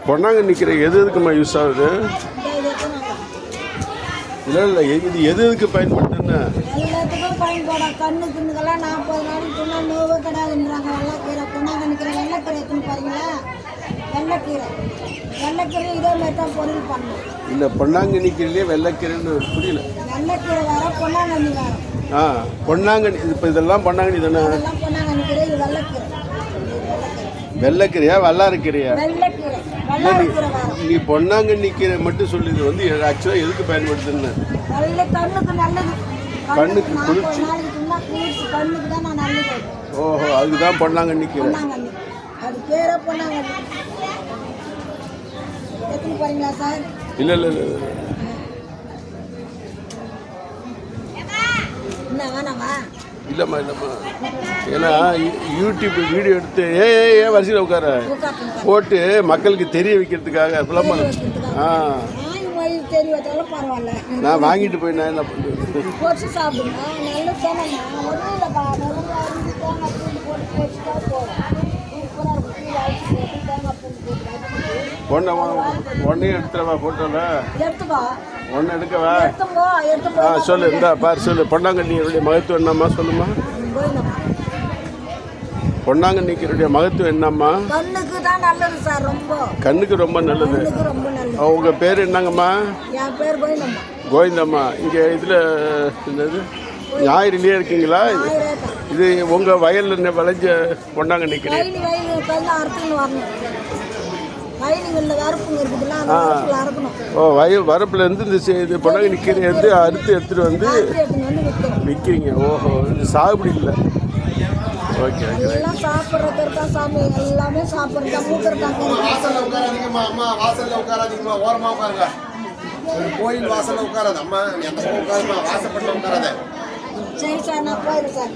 பொன்னாங்கண்ணி கீரை எது எதுக்குமா யூஸ் ஆகுது? இல்லை இது எதுக்கு பயன்படுத்துன்னு? எல்லாத்துக்கும் பயன்படும். கண்ணுக்குன்னுக்கெல்லாம் 40 நாளைக்கு சொன்னா நோவே கிடையாதுன்றாங்க. வெள்ளைக்கீரை பொன்னாங்கண்ணி கீரை வெள்ளைக்கீரை எடுத்துன்னு பாருங்களா. வெள்ளைக்கீரை இதே மாதிரி தான் பொருள் பண்ணணும். இல்லை பொன்னாங்கண்ணி கீரையிலே வெள்ளைக்கீரைன்னு புரியல. வெள்ளைக்கீரை வேற பொன்னாங்கண்ணி வேற. பொன்னாங்கண்ணி இப்போ இதெல்லாம் பொன்னாங்கண்ணி தானே? இதெல்லாம் பொன்னாங்கண்ணி கீரை. இது வெள்ளைக்கீரை. வெள்ளைக்கீரையா வல்லாரக்கீரையா? வெள்ளைக்கீரை வேற. நீ பொன்னாங்கண்ணி கீரை மட்டும் சொல்லுது வந்து ஆக்சுவலாக எதுக்கு பயன்படுத்துன்னு? கண்ணுக்கு நல்லது. கண்ணுக்கு குளிர்ச்சி. கண்ணுக்கு தான் நான் நல்லது. ஓஹோ, அதுதான் பொன்னாங்கண்ணி கீரை. அது பேரே பொன்னாங்கண்ணி. எத்தனை பாருங்களா சார்? இல்லை என்ன வேணாமா? இல்லைம்மா ஏன்னா யூடியூப் வீடியோ எடுத்து ஏன் வரிசையில் உட்கார போட்டு மக்களுக்கு தெரிய வைக்கிறதுக்காக விளம்பரம். பரவாயில்ல, நான் வாங்கிட்டு போய் நான் என்ன பண்ணுறது? பொரிச்சு சாப்பிடுங்க. நல்ல சேனல் ஒன்றும் இல்லைப்பா. ஒன்னே எடுத்துடவா போட்டோல? எடுத்துக்கோ. ஒன்று எடுக்கவா? எடுத்துக்கோ. சொல்லு, இந்தா பாரு, சொல்லு. பொன்னாங்கண்ணியுடைய மகத்துவம் என்னம்மா சொல்லுமா? பொன்னாங்கண்ணிக்கீரையுடைய மகத்துவம் என்னம்மா? கண்ணுக்கு தான் நல்லது சார். ரொம்ப கண்ணுக்கு ரொம்ப நல்லது. ரொம்ப நல்லது. உங்க பேர் என்னங்கம்மா? என் பேர் கோவிந்தம்மா. கோவிந்தம்மா. இங்கே இதில் என்னது ஞாயிறுலேயே இருக்கீங்களா? இது உங்கள் வயலில் விளைஞ்ச பொன்னாங்கண்ணி கீரை. வரப்புல இருந்து இந்த பொன்னாங்கண்ணி கீரை எடுத்து எடுத்துட்டு வந்து விற்கிறீங்க. ஓஹோ, இது சாகுபடி இல்லை. ஓகே, எல்லாம் சாப்பிட்றதுக்கா சாமி. எல்லாமே சாப்பிட்றதா. வாசல்ல உட்காராதீங்கம்மா, ஓரமா உட்காருங்க. கோயில் வாசல்ல உட்காராது அம்மா. எந்த உட்காருமா, வாசப்பட்டு உட்காராத. சரி சார், நான் போயிடுறேன் சார்.